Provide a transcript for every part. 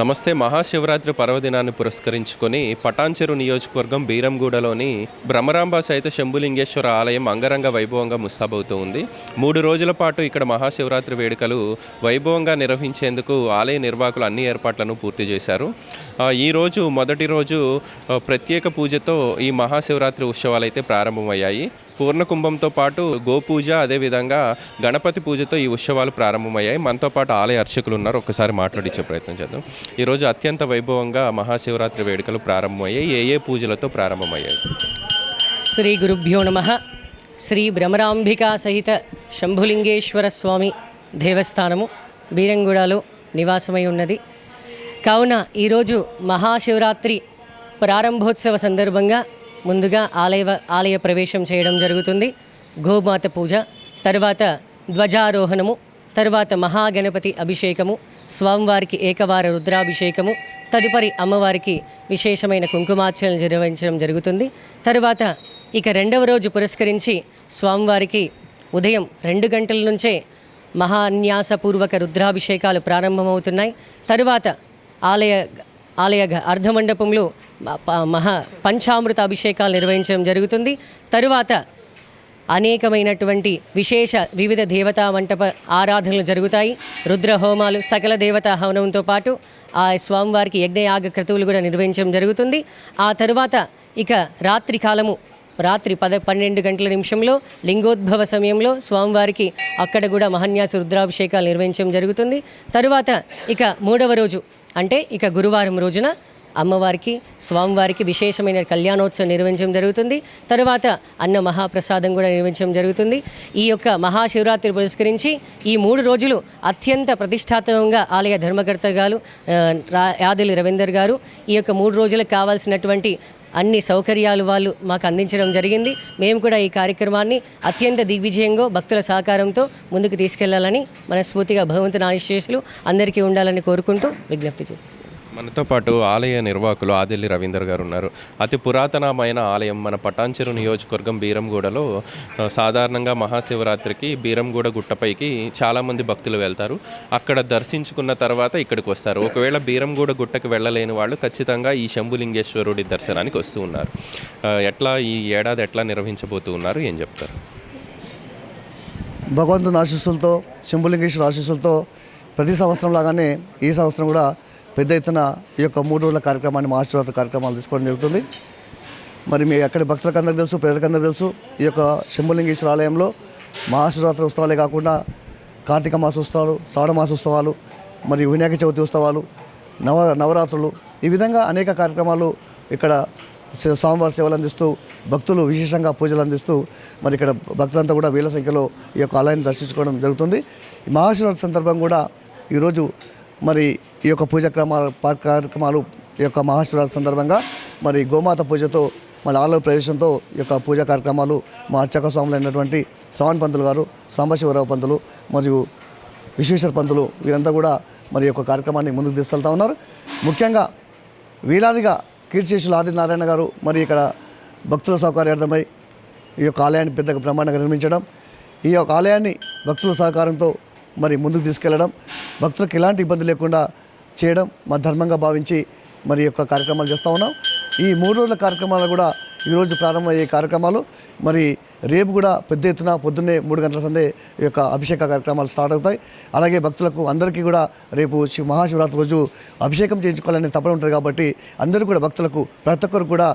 నమస్తే. మహాశివరాత్రి పర్వదినాన్ని పురస్కరించుకొని పటాన్చెరు నియోజకవర్గం బీరంగూడలోని భ్రమరాంబ సహిత శంభులింగేశ్వర ఆలయం అంగరంగ వైభవంగా ముస్తాబవుతూ ఉంది. 3 రోజుల పాటు ఇక్కడ మహాశివరాత్రి వేడుకలు వైభవంగా నిర్వహించేందుకు ఆలయ నిర్వాహకులు అన్ని ఏర్పాట్లను పూర్తి చేశారు. ఈరోజు మొదటి రోజు ప్రత్యేక పూజతో ఈ మహాశివరాత్రి ఉత్సవాలు అయితే ప్రారంభమయ్యాయి. పూర్ణకుంభంతో పాటు గోపూజ, అదేవిధంగా గణపతి పూజతో ఈ ఉత్సవాలు ప్రారంభమయ్యాయి. మనతో పాటు ఆలయ అర్చకులు ఉన్నారు, ఒకసారి మాట్లాడించే ప్రయత్నం చేద్దాం. ఈరోజు అత్యంత వైభవంగా మహాశివరాత్రి వేడుకలు ప్రారంభమయ్యాయి. ఏ పూజలతో ప్రారంభమయ్యాయి? శ్రీ గురుభ్యో నమః. శ్రీ భ్రమరాంబికా సహిత శంభులింగేశ్వర స్వామి దేవస్థానము బీరంగూడలో నివాసమై ఉన్నది. కావున ఈరోజు మహాశివరాత్రి ప్రారంభోత్సవ సందర్భంగా ముందుగా ఆలయ ప్రవేశం చేయడం జరుగుతుంది. గోమాత పూజ, తర్వాత ధ్వజారోహణము, తర్వాత మహాగణపతి అభిషేకము, స్వామివారికి ఏకవార రుద్రాభిషేకము, తదుపరి అమ్మవారికి విశేషమైన కుంకుమార్చనలు నిర్వహించడం జరుగుతుంది. తర్వాత ఇక రెండవ రోజు పురస్కరించి స్వామివారికి ఉదయం 2 గంటల నుంచే మహాన్యాసపూర్వక రుద్రాభిషేకాలు ప్రారంభమవుతున్నాయి. తరువాత ఆలయ అర్ధమండపంలో పంచామృత అభిషేకాలు నిర్వహించడం జరుగుతుంది. తరువాత అనేకమైనటువంటి వివిధ దేవతా మంటప ఆరాధనలు జరుగుతాయి. రుద్రహోమాలు, సకల దేవతా హవనంతో పాటు ఆ స్వామివారికి యజ్ఞయాగ క్రతువులు కూడా నిర్వహించడం జరుగుతుంది. ఆ తరువాత ఇక రాత్రి 12 గంటల నిమిషంలో లింగోద్భవ సమయంలో స్వామివారికి అక్కడ కూడా మహాన్యాస రుద్రాభిషేకాలు నిర్వహించడం జరుగుతుంది. తరువాత ఇక 3వ రోజు అంటే ఇక గురువారం రోజున అమ్మవారికి, స్వామివారికి విశేషమైన కళ్యాణోత్సవం నిర్వహించడం జరుగుతుంది. తర్వాత అన్న మహాప్రసాదం కూడా నిర్వహించడం జరుగుతుంది. ఈ యొక్క మహాశివరాత్రి పురస్కరించి ఈ 3 రోజులు అత్యంత ప్రతిష్టాత్మకంగా ఆలయ ధర్మకర్త గారు యాదలి రవీందర్ గారు ఈ యొక్క 3 రోజులకు కావాల్సినటువంటి అన్ని సౌకర్యాలు వాళ్ళు మాకు అందించడం జరిగింది. మేము కూడా ఈ కార్యక్రమాన్ని అత్యంత దిగ్విజయంగా భక్తుల సహకారంతో ముందుకు తీసుకెళ్లాలని మనస్ఫూర్తిగా భగవంతుని ఆశీస్సులు అందరికీ ఉండాలని కోరుకుంటూ విజ్ఞప్తి చేస్తున్నాం. మనతో పాటు ఆలయ నిర్వాహకులు ఆదిల్లి రవీందర్ గారు ఉన్నారు. అతి పురాతనమైన ఆలయం మన పటాన్చెరు నియోజకవర్గం బీరంగూడలో సాధారణంగా మహాశివరాత్రికి బీరంగూడ గుట్టపైకి చాలామంది భక్తులు వెళ్తారు. అక్కడ దర్శించుకున్న తర్వాత ఇక్కడికి వస్తారు. ఒకవేళ బీరంగూడ గుట్టకి వెళ్ళలేని వాళ్ళు ఖచ్చితంగా ఈ శంభులింగేశ్వరుడి దర్శనానికి వస్తూ ఉన్నారు. ఈ ఏడాది ఎట్లా నిర్వహించబోతూ ఉన్నారు, ఏం చెప్తారు? భగవంతుని ఆశీస్సులతో, శంభులింగేశ్వర ఆశీస్సులతో ప్రతి సంవత్సరం లాగానే ఈ సంవత్సరం కూడా పెద్ద ఎత్తున ఈ యొక్క 3 రోజుల కార్యక్రమాన్ని, మహాశివరాత్రి కార్యక్రమాలు తీసుకోవడం జరుగుతుంది. మరి మీ అక్కడి భక్తులకు అందరికీ తెలుసు, ప్రజలకందరికీ తెలుసు, ఈ యొక్క శంభులింగేశ్వర ఆలయంలో మహాశివరాత్రి ఉత్సవాలే కాకుండా కార్తీక మాస ఉత్సవాలు, శ్రావణ మాస ఉత్సవాలు, మరియు వినాయక చవితి ఉత్సవాలు, నవరాత్రులు, ఈ విధంగా అనేక కార్యక్రమాలు ఇక్కడ స్వామివారి సేవలు అందిస్తూ, భక్తులు విశేషంగా పూజలు అందిస్తూ మరి ఇక్కడ భక్తులంతా కూడా వేల సంఖ్యలో ఈ యొక్క ఆలయాన్ని దర్శించుకోవడం జరుగుతుంది. ఈ మహాశివరాత్రి సందర్భంగా కూడా ఈరోజు మరి ఈ యొక్క కార్యక్రమాలు ఈ యొక్క మహాశివరాత్రి సందర్భంగా మరి గోమాత పూజతో, మళ్ళీ ఆలయ ప్రవేశంతో ఈ యొక్క పూజా కార్యక్రమాలు మా అర్చక స్వాములు అయినటువంటి శ్రవణ్ పంతులు గారు, సాంబశివరావు పంతులు మరియు విశ్వేశ్వర పంతులు వీరంతా కూడా మరి యొక్క కార్యక్రమాన్ని ముందుకు తీసుకెళ్తా ఉన్నారు. ముఖ్యంగా వీలాదిగా కీర్తిశేషులు ఆదినారాయణ గారు మరి ఇక్కడ భక్తుల సౌకర్యార్థమై ఈ యొక్క ఆలయాన్ని పెద్దగా బ్రహ్మాండంగా నిర్మించడం, ఈ యొక్క ఆలయాన్ని భక్తుల సహకారంతో మరి ముందుకు తీసుకెళ్లడం, భక్తులకు ఎలాంటి ఇబ్బంది లేకుండా చేయడం మా ధర్మంగా భావించి మరి యొక్క కార్యక్రమాలు చేస్తూ ఉన్నాం. ఈ 3 రోజుల కార్యక్రమాలు కూడా ఈరోజు ప్రారంభమయ్యే కార్యక్రమాలు. మరి రేపు కూడా పెద్ద ఎత్తున పొద్దున్నే 3 గంటల సందే ఈ యొక్క అభిషేక కార్యక్రమాలు స్టార్ట్ అవుతాయి. అలాగే భక్తులకు అందరికీ కూడా రేపు మహాశివరాత్రి రోజు అభిషేకం చేయించుకోవాలనే తపన ఉంటుంది కాబట్టి అందరూ కూడా భక్తులకు ప్రతి ఒక్కరు కూడా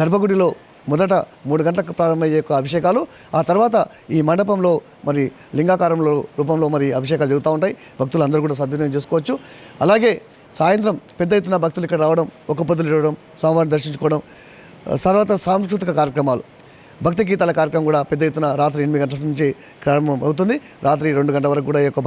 గర్భగుడిలో మొదట 3 గంటలకు ప్రారంభమయ్యే యొక్క అభిషేకాలు, ఆ తర్వాత ఈ మండపంలో మరి లింగాకారంలో రూపంలో మరి అభిషేకాలు జరుగుతూ ఉంటాయి. భక్తులు అందరూ కూడా సద్వినియోగం చేసుకోవచ్చు. అలాగే సాయంత్రం పెద్ద ఎత్తున భక్తులు ఇక్కడ రావడం, ఒక్క పొద్దులు ఇవ్వడం, స్వామివారిని దర్శించుకోవడం, తర్వాత సాంస్కృతిక కార్యక్రమాలు, భక్తి గీతాల కార్యక్రమం కూడా పెద్ద ఎత్తున రాత్రి 8 గంటల నుంచి ప్రారంభం అవుతుంది. రాత్రి 2 గంటల వరకు కూడా ఈ యొక్క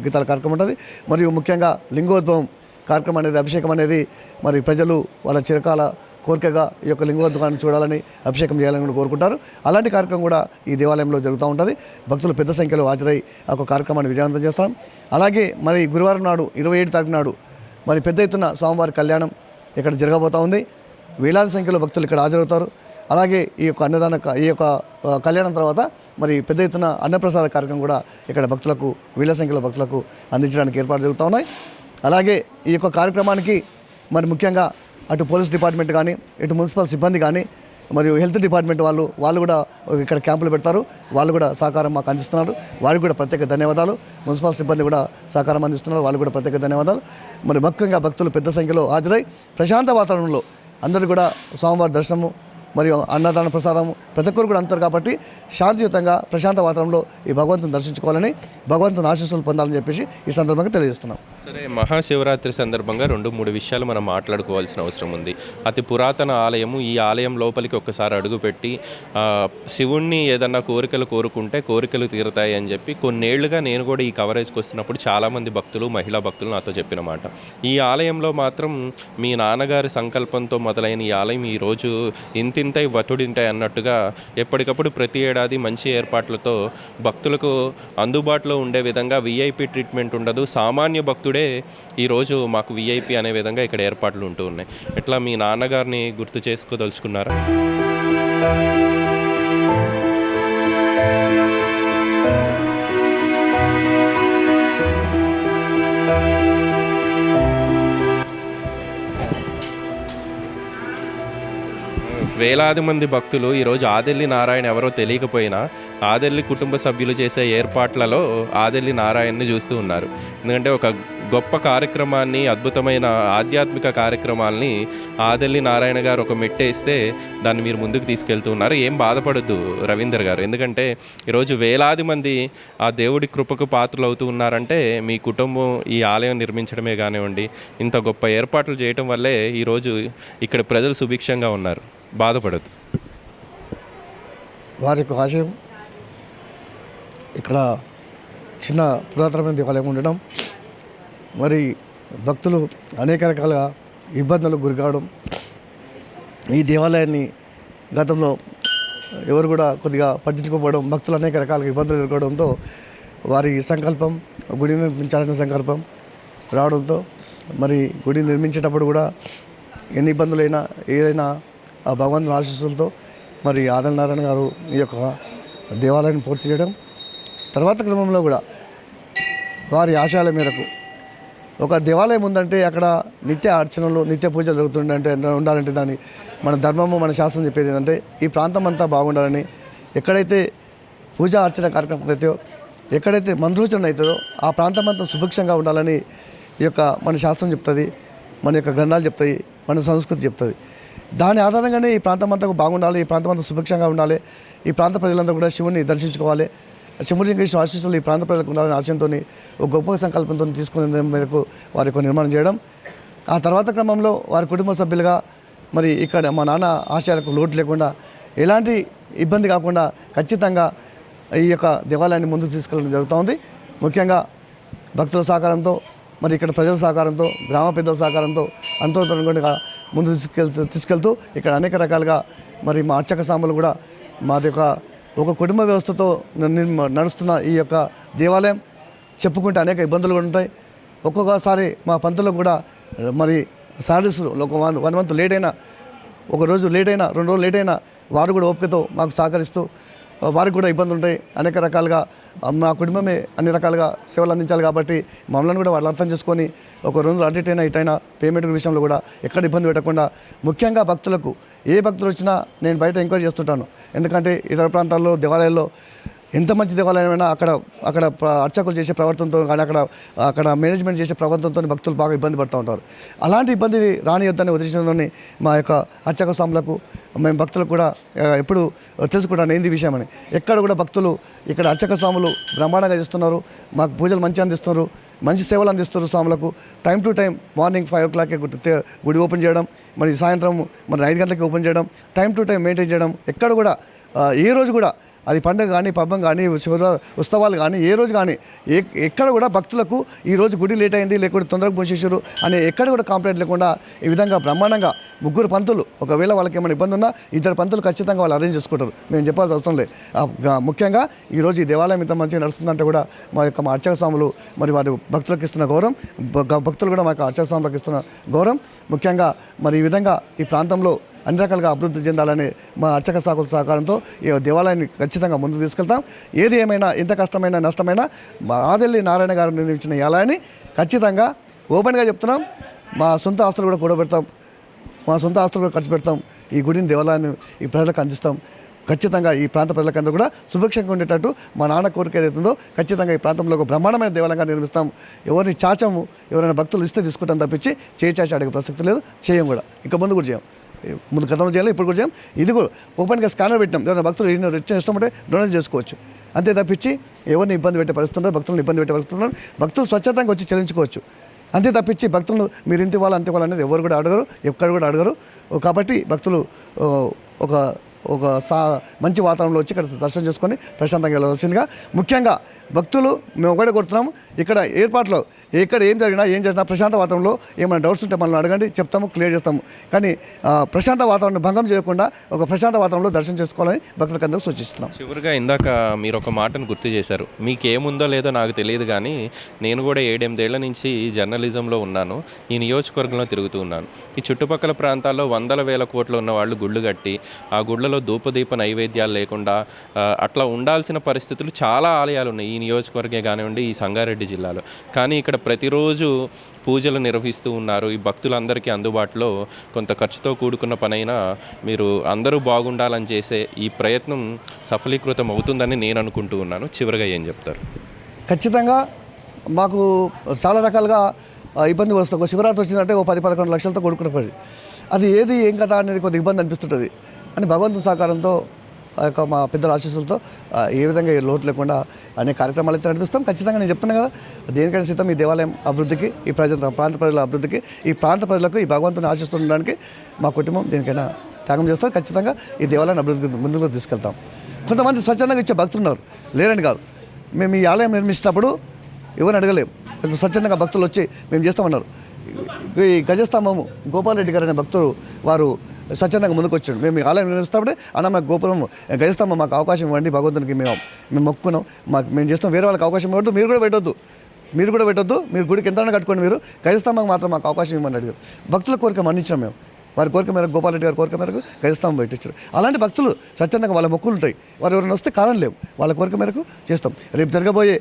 గీతాల కార్యక్రమం ఉంటుంది. మరియు ముఖ్యంగా లింగోద్భవం కార్యక్రమం అనేది, అభిషేకం అనేది మరి ప్రజలు వాళ్ళ చిరకాల కోరికగా ఈ యొక్క లింగోద్భవాన్ని చూడాలని, అభిషేకం చేయాలని కూడా కోరుకుంటారు. అలాంటి కార్యక్రమం కూడా ఈ దేవాలయంలో జరుగుతూ ఉంటుంది. భక్తులు పెద్ద సంఖ్యలో హాజరై ఆ యొక్క కార్యక్రమాన్ని విజయవంతం చేస్తాం. అలాగే మరి గురువారం నాడు 27 తారీఖు నాడు మరి పెద్ద ఎత్తున స్వామివారి కళ్యాణం ఇక్కడ జరగబోతూ ఉంది. వేలాది సంఖ్యలో భక్తులు ఇక్కడ హాజరవుతారు. అలాగే ఈ యొక్క కళ్యాణం తర్వాత మరి పెద్ద ఎత్తున అన్నప్రసాద కార్యక్రమం కూడా ఇక్కడ భక్తులకు వేల సంఖ్యలో భక్తులకు అందించడానికి ఏర్పాటు జరుగుతూ ఉన్నాయి. అలాగే ఈ యొక్క కార్యక్రమానికి మరి ముఖ్యంగా అటు పోలీస్ డిపార్ట్మెంట్ కానీ ఇటు మున్సిపల్ సిబ్బంది కానీ మరియు హెల్త్ డిపార్ట్మెంట్ వాళ్ళు కూడా ఇక్కడ క్యాంపులు పెడతారు. వాళ్ళు కూడా సహకారం మాకు అందిస్తున్నారు. వారికి కూడా ప్రత్యేక ధన్యవాదాలు. మున్సిపల్ సిబ్బంది కూడా సహకారం అందిస్తున్నారు. వాళ్ళు కూడా ప్రత్యేక ధన్యవాదాలు. మరి ముఖ్యంగా భక్తులు పెద్ద సంఖ్యలో హాజరై ప్రశాంత వాతావరణంలో అందరూ కూడా స్వామివారి దర్శనము మరియు అన్నదాన ప్రసాదము ప్రతి ఒక్కరు కూడా అంటారు కాబట్టి శాంతియుతంగా ప్రశాంత వాతావరణంలో ఈ భగవంతుని దర్శించుకోవాలని, భగవంతుని ఆశీస్సులు పొందాలని చెప్పేసి ఈ సందర్భంగా తెలియజేస్తున్నాం. సరే, మహాశివరాత్రి సందర్భంగా 2-3 విషయాలు మనం మాట్లాడుకోవాల్సిన అవసరం ఉంది. అతి పురాతన ఆలయము. ఈ ఆలయం లోపలికి ఒక్కసారి అడుగుపెట్టి శివుణ్ణి ఏదన్నా కోరికలు కోరుకుంటే కోరికలు తీరుతాయి అని చెప్పి కొన్నేళ్లుగా నేను కూడా ఈ కవరేజ్కి వస్తున్నప్పుడు చాలామంది భక్తులు, మహిళా భక్తులు నాతో చెప్పిన మాట. ఈ ఆలయంలో మాత్రం మీ నాన్నగారి సంకల్పంతో మొదలైన ఈ ఆలయం ఈరోజు ఇంతింతై వటుడింటాయి అన్నట్టుగా ఎప్పటికప్పుడు ప్రతి ఏడాది మంచి ఏర్పాట్లతో భక్తులకు అందుబాటులో ఉండే విధంగా విఐపి ట్రీట్మెంట్ ఉండదు. సామాన్య భక్తుడే ఈరోజు మాకు విఐపి అనే విధంగా ఇక్కడ ఏర్పాట్లు ఉంటూ ఉన్నాయి. ఇట్లా మీ నాన్నగారిని గుర్తు చేసుకోదలుచుకున్నారా? వేలాది మంది భక్తులు ఈరోజు ఆదెల్లి నారాయణ ఎవరో తెలియకపోయినా ఆదెల్లి కుటుంబ సభ్యులు చేసే ఏర్పాట్లలో ఆదెల్లి నారాయణని చూస్తూ ఉన్నారు. ఎందుకంటే ఒక గొప్ప కార్యక్రమాన్ని, అద్భుతమైన ఆధ్యాత్మిక కార్యక్రమాల్ని ఆదెల్లి నారాయణ గారు ఒక మెట్టేస్తే దాన్ని మీరు ముందుకు తీసుకెళ్తూ ఉన్నారు. ఏం బాధపడద్దు రవీందర్ గారు, ఎందుకంటే ఈరోజు వేలాది మంది ఆ దేవుడి కృపకు పాత్రలు అవుతూ ఉన్నారంటే మీ కుటుంబం ఈ ఆలయం నిర్మించడమే కానివ్వండి, ఇంత గొప్ప ఏర్పాట్లు చేయటం వల్లే ఈరోజు ఇక్కడ ప్రజలు సుభిక్షంగా ఉన్నారు. బాధపడద్దు. వారి యొక్క ఆశయం ఇక్కడ చిన్న పురాతనమైన దేవాలయం ఉండడం, మరి భక్తులు అనేక రకాల ఇబ్బందులకు గురి కావడం, ఈ దేవాలయాన్ని గతంలో ఎవరు కూడా కొద్దిగా పట్టించుకోకపోవడం, భక్తులు అనేక రకాల ఇబ్బందులు ఎదుర్కోవడంతో వారి సంకల్పం గుడి నిర్మించాలనే సంకల్పం రావడంతో మరి గుడి నిర్మించేటప్పుడు కూడా ఎన్ని ఇబ్బందులైనా ఏదైనా ఆ భగవంతుని ఆశీస్సులతో మరి ఆదల్ నారాయణ గారు ఈ యొక్క దేవాలయాన్ని పూర్తి చేయడం, తర్వాత క్రమంలో కూడా వారి ఆశయాల మేరకు ఒక దేవాలయం ఉందంటే అక్కడ నిత్య అర్చనలు, నిత్య పూజలు జరుగుతుందంటే ఉండాలంటే దాని మన ధర్మము, మన శాస్త్రం చెప్పేది ఏంటంటే ఈ ప్రాంతం అంతా బాగుండాలని, ఎక్కడైతే పూజా అర్చన కార్యక్రమం అవుతాయో, ఎక్కడైతే మంత్రోచరణ అవుతుందో ఆ ప్రాంతం అంతా సుభిక్షంగా ఉండాలని ఈ యొక్క మన శాస్త్రం చెప్తుంది, మన యొక్క గ్రంథాలు చెప్తాయి, మన సంస్కృతి చెప్తుంది. దాని ఆధారంగానే ఈ ప్రాంతం అంతా బాగుండాలి, ఈ ప్రాంతం అంతా సుభిక్షంగా ఉండాలి, ఈ ప్రాంత ప్రజలందరూ కూడా శివుని దర్శించుకోవాలి, శంభులింగేశ్వర ఆశీస్సులు ఈ ప్రాంత ప్రజలకు ఉండాలని ఆశయంతో ఒక గొప్ప సంకల్పంతో తీసుకునే మేరకు వారి యొక్క నిర్మాణం చేయడం. ఆ తర్వాత క్రమంలో వారి కుటుంబ సభ్యులుగా మరి ఇక్కడ మా నాన్న ఆశయాలకు లోటు లేకుండా, ఎలాంటి ఇబ్బంది కాకుండా ఖచ్చితంగా ఈ యొక్క దేవాలయాన్ని ముందుకు తీసుకెళ్ళడం జరుగుతూ ఉంది. ముఖ్యంగా భక్తుల సహకారంతో, మరి ఇక్కడ ప్రజల సహకారంతో, గ్రామ పెద్దల సహకారంతో అంతోతరంగా ముందు తీసుకెళ్తూ ఇక్కడ అనేక రకాలుగా మరి మా అర్చక సాములు కూడా మాది ఒక కుటుంబ వ్యవస్థతో నడుస్తున్న ఈ యొక్క దేవాలయం చెప్పుకుంటే అనేక ఇబ్బందులు కూడా ఉంటాయి. ఒక్కొక్కసారి మా పంతులకు కూడా మరి సాలరీస్లు ఒక 1 మంత్ లేట్ అయినా, ఒక రోజు లేట్ అయినా, 2 రోజులు లేట్ అయినా వారు కూడా ఓపికతో మాకు సహకరిస్తూ వారికి కూడా ఇబ్బందులు ఉంటాయి. అనేక రకాలుగా మా కుటుంబమే అన్ని రకాలుగా సేవలు అందించాలి కాబట్టి మమ్మల్ని కూడా వాళ్ళు అర్థం చేసుకొని ఒక రోజు అటు ఇటైనా ఇటైనా పేమెంట్ విషయంలో కూడా ఎక్కడ ఇబ్బంది పెట్టకుండా, ముఖ్యంగా భక్తులకు ఏ భక్తులు వచ్చినా నేను బయట ఎంక్వైరీ చేస్తుంటాను. ఎందుకంటే ఇతర ప్రాంతాల్లో దేవాలయాల్లో ఎంత మంచి దేవాలయమైనా అక్కడ అర్చకులు చేసే ప్రవర్తనతో కానీ అక్కడ మేనేజ్మెంట్ చేసే ప్రవర్తనతో భక్తులు బాగా ఇబ్బంది పడుతూ ఉంటారు. అలాంటి ఇబ్బంది రానియొద్దని ఉద్దేశంలోని మా యొక్క అర్చక స్వాములకు మేము భక్తులకు కూడా ఎప్పుడు తెలుసుకుంటాను ఏంది విషయం అని. ఎక్కడ కూడా భక్తులు ఇక్కడ అర్చక స్వాములు బ్రహ్మాండంగా చేస్తున్నారు, మాకు పూజలు మంచిగా అందిస్తున్నారు, మంచి సేవలు అందిస్తున్నారు స్వాములకు. Time to time morning 5 o'clock గుడి ఓపెన్ చేయడం, మరి సాయంత్రం మరి 5 గంటలకి ఓపెన్ చేయడం, టైం టు టైం మెయింటైన్ చేయడం. ఎక్కడ కూడా ఏ రోజు కూడా అది పండుగ కానీ, పబ్బం కానీ, ఉత్సవాలు కానీ, ఏ రోజు కానీ ఎక్కడ కూడా భక్తులకు ఈరోజు గుడి లేట్ అయింది, లేకపోతే తొందరగా పోసేసారు అనే ఎక్కడ కూడా కంప్లైంట్ లేకుండా ఈ విధంగా బ్రహ్మాండంగా 3 పంతులు, ఒకవేళ వాళ్ళకి ఏమైనా ఇబ్బంది ఉన్నా 2 పంతులు ఖచ్చితంగా వాళ్ళు అరేంజ్ చేసుకుంటారు. మేము చెప్పాల్సిన అవసరం లేదు. ముఖ్యంగా ఈరోజు ఈ దేవాలయం ఇంత మంచిగా నడుస్తుందంటే కూడా మా అర్చక స్వాములు మరి వారి భక్తులకు ఇస్తున్న గౌరవం, భక్తులు కూడా మా అర్చక స్వాములకు ఇస్తున్న గౌరవం. ముఖ్యంగా మరి ఈ విధంగా ఈ ప్రాంతంలో అన్ని రకాలుగా అభివృద్ధి చెందాలని మా అర్చక శాఖల సహకారంతో ఈ దేవాలయాన్ని ఖచ్చితంగా ముందుకు తీసుకెళ్తాం. ఏది ఏమైనా, ఎంత కష్టమైనా, నష్టమైనా మా ఆదెల్లి నారాయణ గారు నిర్మించిన ఈ ఆలయాన్ని ఖచ్చితంగా ఓపెన్గా చెప్తున్నాం. మా సొంత ఆస్తులు కూడా కూడబెడతాం, మా సొంత ఆస్తులు కూడా ఖర్చు పెడతాం, ఈ గుడిని దేవాలయాన్ని ఈ ప్రజలకు అందిస్తాం. ఖచ్చితంగా ఈ ప్రాంత ప్రజలకందరూ కూడా సుభిక్షంగా ఉండేటట్టు మా నాన్న కోరిక ఏదైతుందో ఖచ్చితంగా ఈ ప్రాంతంలో ఒక బ్రహ్మాండమైన దేవాలయంగా నిర్మిస్తాం. ఎవరిని చాచము, ఎవరైనా భక్తులు ఇస్తే తీసుకుంటాం తప్పించి చేచాచి అడిగే ప్రసక్తి లేదు, చేయం కూడా, ఇంకా ముందు కూడా చేయం. ముందు గతంలో చేయాలి, ఇప్పుడు కూడా చేయం. ఇది కూడా ఓపెన్గా స్కానర్ పెట్టినాం, ఎవరైనా భక్తులు ఇష్టం ఉంటే డొనేట్ చేసుకోవచ్చు. అంతే తప్పించి ఎవరిని ఇబ్బంది పెట్టే పరిస్థితి ఉండదు, భక్తులను ఇబ్బంది పెట్టే పరిస్థితి ఉండదు. భక్తులు స్వచ్ఛతంగా వచ్చి చెల్లించుకోవచ్చు. అంతే తప్పించి భక్తులను మీరు ఇంత ఇవ్వాలి అంతే ఇవ్వాలి అనేది ఎవరు కూడా అడగరు, ఎక్కడ కూడా అడగరు. కాబట్టి భక్తులు ఒక ఒక మంచి వాతావరణంలో వచ్చి ఇక్కడ దర్శనం చేసుకొని ప్రశాంతంగా వెళ్ళవలసిందిగా. ముఖ్యంగా భక్తులు మేము ఒకటే కొడుతున్నాము, ఇక్కడ ఏర్పాట్లో ఎక్కడ ఏం జరిగినా ఏం చేసినా ప్రశాంత వాతావరణంలో ఏమైనా డౌట్స్ ఉంటే మనల్ని అడగండి, చెప్తాము, క్లియర్ చేస్తాము. కానీ ప్రశాంత వాతావరణం భంగం చేయకుండా ఒక ప్రశాంత వాతావరణంలో దర్శనం చేసుకోవాలని భక్తులకు అందరూ సూచిస్తున్నాం. చివరిగా ఇందాక మీరు ఒక మాటను గుర్తు చేశారు. మీకేముందో లేదో నాకు తెలియదు, కానీ నేను కూడా 7-8 ఏళ్ల నుంచి జర్నలిజంలో ఉన్నాను, ఈ నియోజకవర్గంలో తిరుగుతూ ఉన్నాను. ఈ చుట్టుపక్కల ప్రాంతాల్లో వందల వేల కోట్లు ఉన్న వాళ్ళు గుళ్ళు కట్టి ఆ గుళ్ళలో ధూపదీప నైవేద్యాలు లేకుండా అట్లా ఉండాల్సిన పరిస్థితులు చాలా ఆలయాలు ఉన్నాయి ఈ నియోజకవర్గే కానివ్వండి, ఈ సంగారెడ్డి జిల్లాలో. కానీ ఇక్కడ ప్రతిరోజు పూజలు నిర్వహిస్తూ ఉన్నారు. ఈ భక్తులందరికీ అందుబాటులో కొంత ఖర్చుతో కూడుకున్న పనైనా మీరు అందరూ బాగుండాలని చేసే ఈ ప్రయత్నం సఫలీకృతం అవుతుందని నేను అనుకుంటూ ఉన్నాను. చివరిగా ఏం చెప్తారు? ఖచ్చితంగా మాకు చాలా రకాలుగా ఇబ్బంది వస్తుంది. ఒక శివరాత్రి వచ్చిందంటే 10-11 లక్షలతో కొడుకున్న పని, అది ఏది ఏం కదా అనేది కొద్దిగా ఇబ్బంది అనిపిస్తుంటుంది. అని భగవంతుని సహకారంతో మా పెద్దల ఆశీస్సులతో ఏ విధంగా లోటు లేకుండా అనేక కార్యక్రమాలు అయితే నడిపిస్తాం. ఖచ్చితంగా నేను చెప్తున్నాను కదా, దేనికైనా సీతం ఈ దేవాలయం అభివృద్ధికి, ఈ ప్రాంత ప్రజల అభివృద్ధికి, ఈ ప్రాంత ప్రజలకు ఈ భగవంతుని ఆశిస్తుండడానికి మా కుటుంబం దేనికైనా త్యాగం చేస్తాం. ఖచ్చితంగా ఈ దేవాలయాన్ని అభివృద్ధికి ముందుకు తీసుకెళ్తాం. కొంతమంది స్వచ్ఛందంగా ఇచ్చే భక్తులు ఉన్నారు, లేరని కాదు. మేము ఈ ఆలయం నిర్మించినప్పుడు ఎవరిని అడగలేము, కొంచెం స్వచ్ఛందంగా భక్తులు వచ్చి మేము చేస్తామన్నారు. ఈ గజస్తంభము గోపాల్ రెడ్డి గారు అనే భక్తులు వారు స్వచ్ఛందంగా ముందుకు వచ్చాడు. మేము ఆలయం నిర్మిస్తున్నప్పుడే అన్న మాకు గోపురం గజస్తంభం మాకు అవకాశం ఇవ్వండి, భగవంతునికి మేము మొక్కున్నాం, మేము చేస్తాం, వేరే వాళ్ళకి అవకాశం ఇవ్వద్దు, మీరు కూడా పెట్టొద్దు, మీరు గుడికి ఎంత కట్టుకోండి, మీరు గజస్తంభం మాత్రం మాకు అవకాశం ఇవ్వమని అడిగారు. భక్తుల కోరిక మన్నించాం మేము, వారి కోరిక మేరకు గోపాల్ రెడ్డి గారి కోరిక మేరకు గజస్తంభం పెట్టించారు. అలాంటి భక్తులు స్వచ్ఛందంగా వాళ్ళ మొక్కులు ఉంటాయి, వారు ఎవరైనా వస్తే కాదని లేవు, వాళ్ళ కోరిక మేరకు చేస్తాం. రేపు జరగబోయే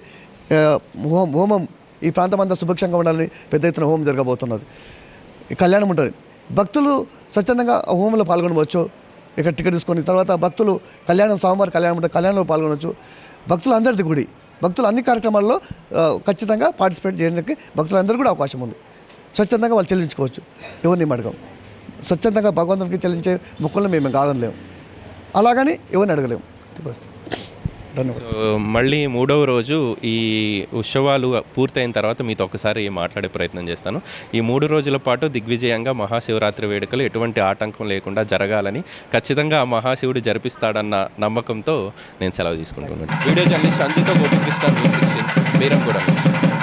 హోమం ఈ ప్రాంతం అంతా సుభిక్షంగా ఉండాలని పెద్ద ఎత్తున హోమం జరగబోతున్నది. కళ్యాణం ఉంటుంది, భక్తులు స్వచ్ఛందంగా హోమంలో పాల్గొనవచ్చు. ఇక్కడ టికెట్ తీసుకొని తర్వాత భక్తులు సోమవారం కళ్యాణం ఉంటుంది, కళ్యాణంలో పాల్గొనవచ్చు. భక్తులు అందరిది గుడి, భక్తులు అన్ని కార్యక్రమాల్లో ఖచ్చితంగా పార్టిసిపేట్ చేయడానికి భక్తులందరూ కూడా అవకాశం ఉంది. స్వచ్ఛందంగా వాళ్ళు చెల్లించుకోవచ్చు, ఎవరిని అడగం. స్వచ్ఛందంగా భగవంతునికి చెల్లించే మొక్కులను మేము కాదనలేము, అలాగని ఎవరిని అడగలేము. ధన్యవాదాలు. మళ్ళీ 3వ రోజు ఈ ఉత్సవాలు పూర్తయిన తర్వాత మీతో ఒకసారి మాట్లాడే ప్రయత్నం చేస్తాను. ఈ 3 రోజుల పాటు దిగ్విజయంగా మహాశివరాత్రి వేడుకలు ఎటువంటి ఆటంకం లేకుండా జరగాలని ఖచ్చితంగా ఆ మహాశివుడు జరిపిస్తాడన్న నమ్మకంతో నేను సెలవు తీసుకుంటున్నాను. వీడియో జర్నలిస్ట్ సంజితో గోపికృష్ణ, న్యూస్ 16, బీరంగూడ.